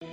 औरैया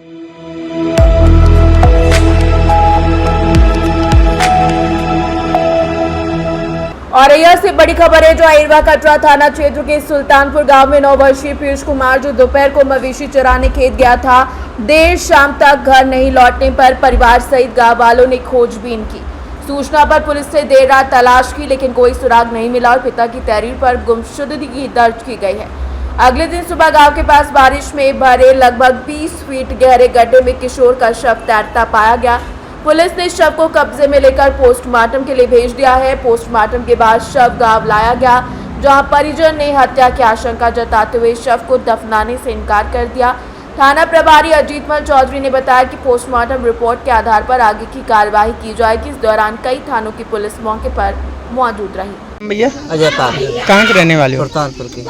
से बड़ी खबर है जो अहिरवा कटरा थाना क्षेत्र के सुल्तानपुर गांव में 9 वर्षीय पीयूष कुमार जो दोपहर को मवेशी चराने खेत गया था, देर शाम तक घर नहीं लौटने पर परिवार सहित गांव वालों ने खोजबीन की। सूचना पर पुलिस से देर रात तलाश की लेकिन कोई सुराग नहीं मिला और पिता की तहरीर पर गुमशुदगी दर्ज की गई है। अगले दिन सुबह गांव के पास बारिश में भरे लगभग 20 फीट गहरे गड्ढे में किशोर का शव तैरता पाया गया। पुलिस ने शव को कब्जे में लेकर पोस्टमार्टम के लिए भेज दिया है। पोस्टमार्टम के बाद शव गांव लाया गया, जहां परिजन ने हत्या की आशंका जताते हुए शव को दफनाने से इनकार कर दिया। थाना प्रभारी अजीतमल चौधरी ने बताया कि पोस्टमार्टम रिपोर्ट के आधार पर आगे की कार्यवाही की जाएगी। इस दौरान कई थानों की पुलिस मौके पर मौजूद रही। भैया अजय पाल कहाँ के रहने वाले हो? सुल्तानपुर के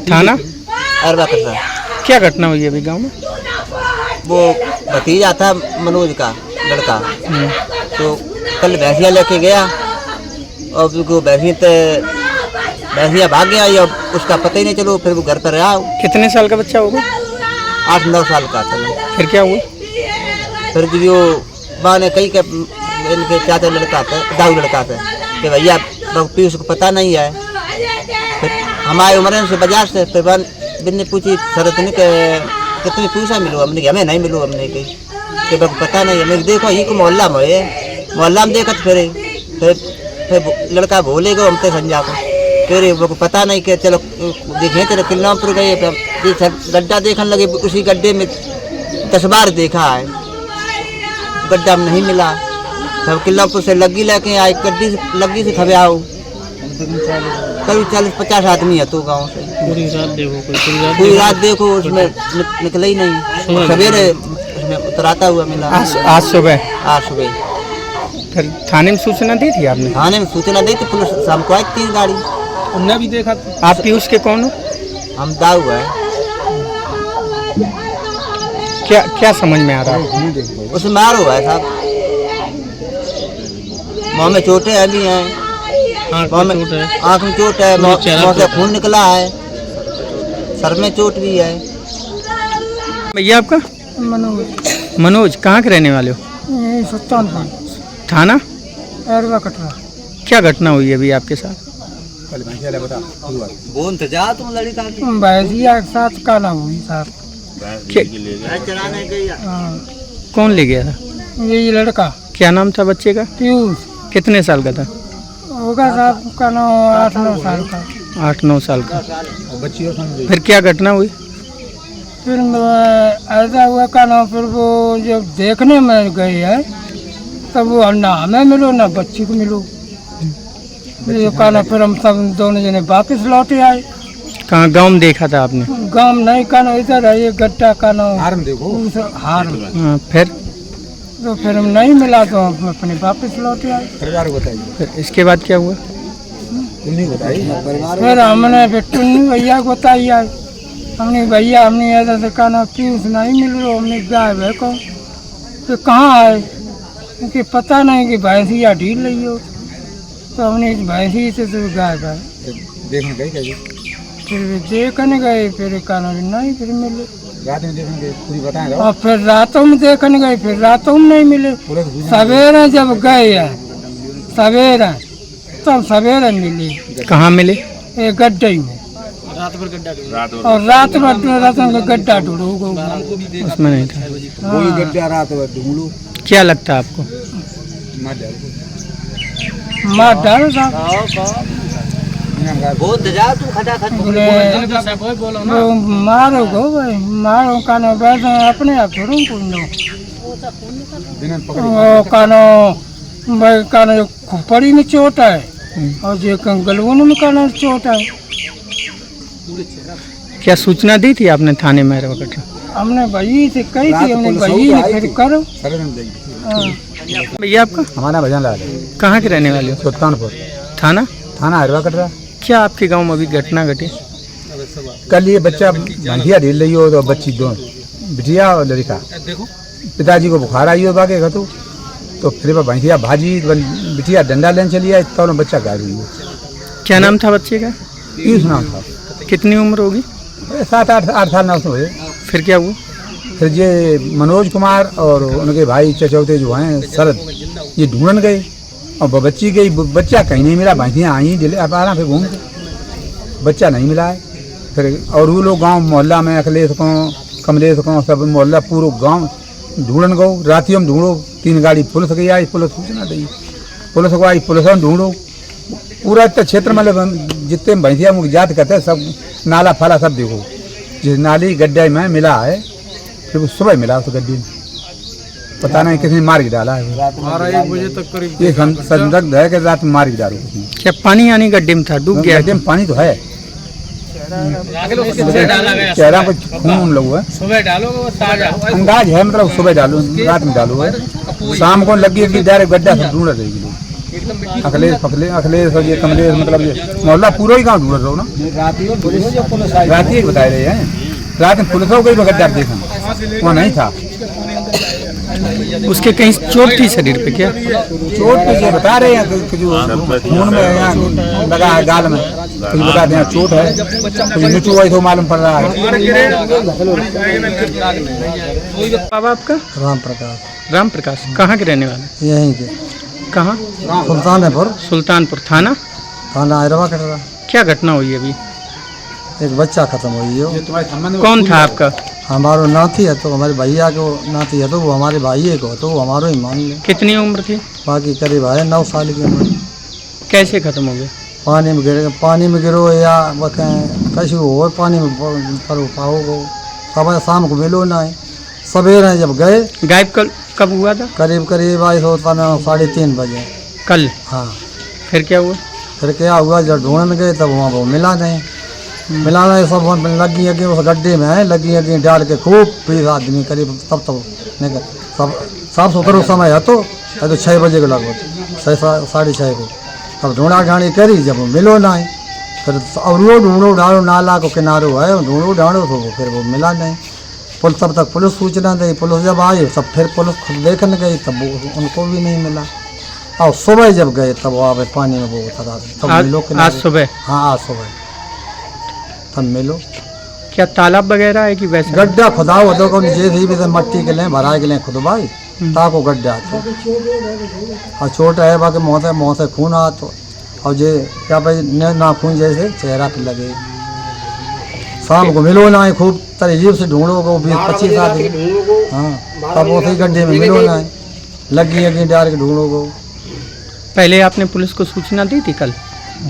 थाना अहिरवा कटरा। क्या घटना हुई है अभी गांव में? वो भतीजा था मनोज का लड़का, तो कल भैंसिया लेके गया और वो भैंसिया भाग गया या उसका पता ही नहीं चलो। फिर वो घर पर रहा। कितने साल का बच्चा होगा? 8-9 साल का था। फिर क्या हुआ? फिर जो माँ ने कही कि इनके चाचा लड़का था, दाऊ लड़का था कि भैया पीयूष को पता नहीं है। फिर हम आए उमरन से बाजार से, फिर बिन ने पूछी शरत ने कि तुम्हें पूछा मिलो? हमने कि हमें नहीं मिलो। हमने कही कि पता नहीं। हमने देखो ये को मोहल्ला में देखा तो फिर लड़का भूलेगा हम तो संजा को। फिर वो को पता नहीं कि चलो देखें तेरे किल्लापुर गए, गड्ढा देखने लगे। उसी गड्ढे में 10 बार देखा है, गड्ढा में नहीं मिला। तब किल्लापुर से लग्गी लेके आए, लग्गी से खबे आओ। करीब 40-50 आदमी है तो गाँव से। पूरी रात देखो उसमें निकला ही नहीं। सवेरे उसमें उतराता हुआ मिला। आज सुबह फिर थाने में सूचना दी थी आपने? थाने में सूचना दी थी, पुलिस शाम को आई 3 गाड़ी। उनने भी देखा। आप पीयूष के कौन हो? हम दाऊ है। क्या समझ में आ रहा है? उसमें मार हुआ है साहब। मुँह में चोटें अभी हैं, आँख में चोट है, मुँह से खून निकला है, सर में चोट भी है। भैया आपका? मनोज कहाँ के रहने वाले हो? सुल्तानपुर थाना अहिरवा कटरा। क्या घटना हुई है अभी आपके साथ? भैंसिया के साथ काला हुई साहब। कौन ले गया था? यही लड़का। क्या नाम था बच्चे का? पीयूष। कितने साल का था? होगा साहब का 8-9 साल का। 8-9 साल का। फिर क्या घटना हुई? फिर ऐसा हुआ का ना, फिर वो जब देखने में गए है तब वो ना हमें मिलो ना बच्ची को मिलो। फिर हम सब दोनों जने वापस लौटे आए। कहाँ गाँव में देखा था आपने? गाँव नहीं का ना, इधर है ये गड्ढा का ना हार। फिर तो फिर हम नहीं मिला तो हम अपने वापस लौटे आए। फिर इसके बाद क्या हुआ? फिर हमने फिर टुन्नी भैया को बताई आए। हमने भैया हमने ऐसा से कहा ना पीयूष नहीं मिल रहा। हमने गाय भै को तो कहाँ आए क्योंकि पता नहीं कि भैंसिया ढील रही हो। तो हमने इस भैंसी से तो गाय भै देखने गए। फिर देखने गए, फिर कहना नहीं फिर मिले। रात में देखने गए, पूरी बताएं। और फिर रातों में देखने गए, फिर रातों में नहीं मिले। सवेरे जब गए सवेरे तब सवेरे मिले। कहाँ मिले? एक गड्ढे में। रात भर गड्ढा ढूंढो उसमें नहीं था। वही गड्ढा रात भर ढूंढो। क्या लगता है आपको? मार डालो साहब। मारो गो भाई, मारो कानो बैठो अपने आप छोड़ो कानो भाई। कानो खोपड़ी में चोट है और जो गलगुन में कानो चोट है। क्या सूचना दी थी आपने थाने में? हमने भई से कही थी, हमने भई ने फिर करो। भैया आपका? हमारा भजन लाल है। कहाँ के रहने वाले हो? सुल्तानपुर थाना अहिरवा कटरा। क्या आपके गांव में अभी घटना घटी? कल ये बच्चा भैंसिया ढील रही हो तो बच्ची दोनों बिटिया और लड़का, पिताजी को बुखार आई हो बागे का तो फिर भैंसिया भाजी बिटिया डंडा लेने चली आई तो बच्चा घायल हुई हो। क्या नाम था बच्चे का? पीयूष नाम था। कितनी उम्र होगी? 7-8 साल ना उसमें। फिर क्या हुआ? फिर ये मनोज कुमार और उनके भाई चचौते जो हैं शरद, ये ढूंढन गए और बच्ची गई, बच्चा कहीं नहीं मिला। भैंसियाँ आई दिले अब आ रहा फिर घूम के, बच्चा नहीं मिला है। फिर और वो लोग गांव मोहल्ला में अखिलेश को, कमलेश को, सब मोहल्ला पूरा गांव ढूंढन गो। रातियों में ढूंढो, 3 गाड़ी पुलिस गई आई, पुलिस सूचना दी, पुलिस को आई, पुलिस में ढूंढो पूरा इतना क्षेत्र मतलब जितने भैंसिया मुख जात कहते हैं सब नाला फाला सब देखो, जिस नाली गड्ढे में मिला है। फिर वो सुबह मिला उस गड्ढे में, पता नहीं किसी ने मार के डाला है। 1 बजे तक करीब ये संदिग्ध है कि रात में मार के डालो किसी ने। क्या पानी यानी गड्ढे में था, डूब गया? गड्ढे में पानी तो है, चेहरा कुछ खून लोग है, सुबह डालोगे? अंदाज है मतलब सुबह डालो, रात में डालो है, शाम को लगी कि डायरेक्ट गड्ढा सब ढूंढ रही लोग। अखिलेश और ये कमलेश मतलब ये मोहल्ला पूरा ही गाँव ढूंढ रहा हो ना। रात ही बता रहे हैं, रात में पुलिस हो गई गड्ढा देखा, वहाँ नहीं था। उसके कहीं चोट थी शरीर पे? क्या चोट पीछे बता रहे हैं कि जो खून में यहाँ लगा है गाल में, कुछ बताते हैं चोट है, कुछ नीचे हुआ तो मालूम पड़ रहा है। बाबा आपका? राम प्रकाश। राम प्रकाश, कहाँ के रहने वाले? यहीं के कहाँ? सुल्तानपुर, सुल्तानपुर। थाना? थाना आयरवा कटरा। क्या घटना हुई अभी? एक बच्चा खत्म हुई है। कौन था आपका? हमारो नाती है तो हमारे भैया को नाती है तो वो हमारे भाई को तो वो हमारो ही मान ले। कितनी उम्र थी? बाकी करीब है 9 साल की उम्र। कैसे खत्म हो गए? पानी में गिरो या कैसे हो पानी में पर पाओ को सब शाम को मिलो ना है। सवेरे जब गए, गायब कब हुआ था? करीब आई होता ना 3:30 बजे कल। हाँ। फिर क्या हुआ? फिर क्या हुआ, जब ढूंढने गए तब वहाँ वो मिला नहीं। मिला नहीं, सब लगी अगी उस गड्ढे में है, लगी अगी डाल के खूब 20 आदमी करीब तब निकल सब साफ सुथरा समय है तो 6 बजे के लगभग 6 साढ़े 6 को तब ढूंढा ढाणी करी, जब वो मिलो नहीं। फिर और वो ढूंढो ढाड़ो, नाला को किनारो है, ढूंढो ढाड़ो तो फिर वो मिला नहीं। पुलिस तब तक पुलिस सूचना दी, पुलिस जब आई तब फिर पुलिस खुद देखने गई तब वो उनको भी नहीं मिला। और सुबह जब गए तब वहाँ पे पानी में वो उतरा तब मिलो। आज सुबह? हाँ आज सुबह तब मिलो। क्या तालाब वगैरह है कि वैसे? गड्ढा खुदा हो तो जैसे भी मट्टी के लिए भरा के लिए खुद भाई ताको गड्ढा तो और छोटा है बाकी मुँह से खून आ तो और जे क्या भाई नाखून जैसे चेहरा पे लगे। शाम को मिलो ना, खूब तरीब से ढूंढो को 20-25 आदमी। हाँ तब उसी गड्ढे में मिलो ना, लगी अगी डाल के ढूंढो को। पहले आपने पुलिस को सूचना दी थी कल?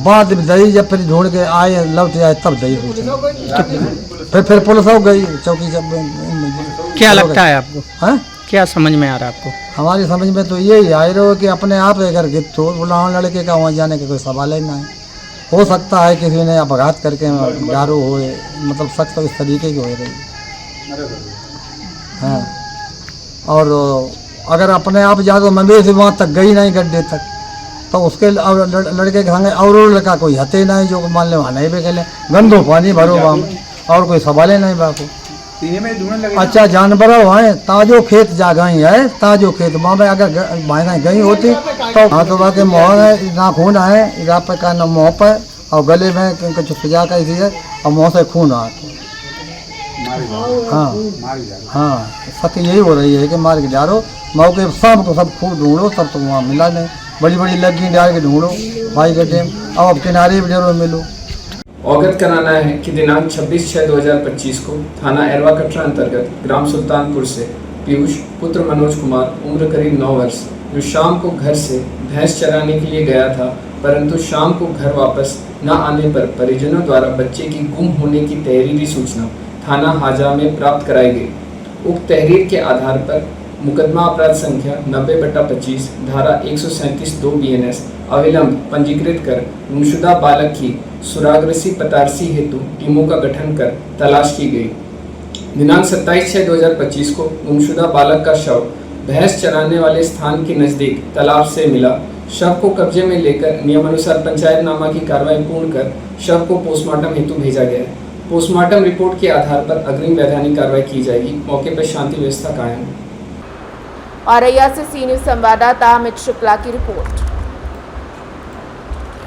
बाद में दई, जब फिर ढूंढ के आए लौट आए तब दई सूचना। फिर पुलिस हो गई चौकी। जब क्या लगता है आपको? हाँ क्या समझ में आ रहा है आपको? हमारी समझ में तो यही आए रहो कि अपने आप अगर गिर तो बुलाओ, लड़के का वहाँ जाने का कोई सवाल ही ना है। हो सकता है किसी ने अपघात करके गारो हो, मतलब सख्त इस तरीके की हो रही। हाँ और अगर अपने आप जा तो मवेशी वहाँ तक गई नहीं गड्ढे तक तो उसके लड़के के संगे और लड़का कोई हते नहीं जो मान ले वहाँ नहीं भी खेले, गंदो पानी भरो वहाँ में और कोई सवाल ही नहीं बापू। अच्छा जानवर है, ताजो खेत जा गई है, ताजो खेत वहाँ पे अगर भैंसा गई होती तो हाँ तो बाकी मोहर है, नाखून है इधर पे का न मुँह पर और गले में कुछ सजा का इसी है और मुँह से खून आ। हाँ हाँ सत्य यही हो रही है कि मार के डालो मौके शाम को सब खूब ढूंढो तब तो वहाँ मिला नहीं। बड़ी बड़ी लगी डाल के ढूंढो भाई गड्ढे और अब किनारे भी जरूर मिलो। अवगत कराना है कि दिनांक 26/6/2025 को थाना एरवा कटरा अंतर्गत ग्राम सुल्तानपुर से पीयूष पुत्र मनोज कुमार उम्र करीब 9 वर्ष जो शाम को घर से भैंस चराने के लिए गया था, परंतु शाम को घर वापस न आने पर परिजनों द्वारा बच्चे की गुम होने की तहरीरी सूचना थाना हाजा में प्राप्त कराई गई। उक्त तहरीर के आधार पर मुकदमा अपराध संख्या 90/25 धारा 137(2) BNS अविलंब पंजीकृत कर गुमशुदा बालक की सुरागरसी पतारसी हेतु टीमों का गठन कर तलाश की गई। दिनांक 27/6/2025 को गुमशुदा बालक का शव भैंस चराने वाले स्थान के नज़दीक तालाब से मिला। शव को कब्जे में लेकर नियमानुसार पंचायतनामा की कार्रवाई पूर्ण कर शव को पोस्टमार्टम हेतु भेजा गया है। पोस्टमार्टम रिपोर्ट के आधार पर अग्रिम वैधानिक कार्रवाई की जाएगी। मौके पर शांति व्यवस्था कायम। औरैया से सी न्यूज़ संवाददाता अमित शुक्ला की रिपोर्ट।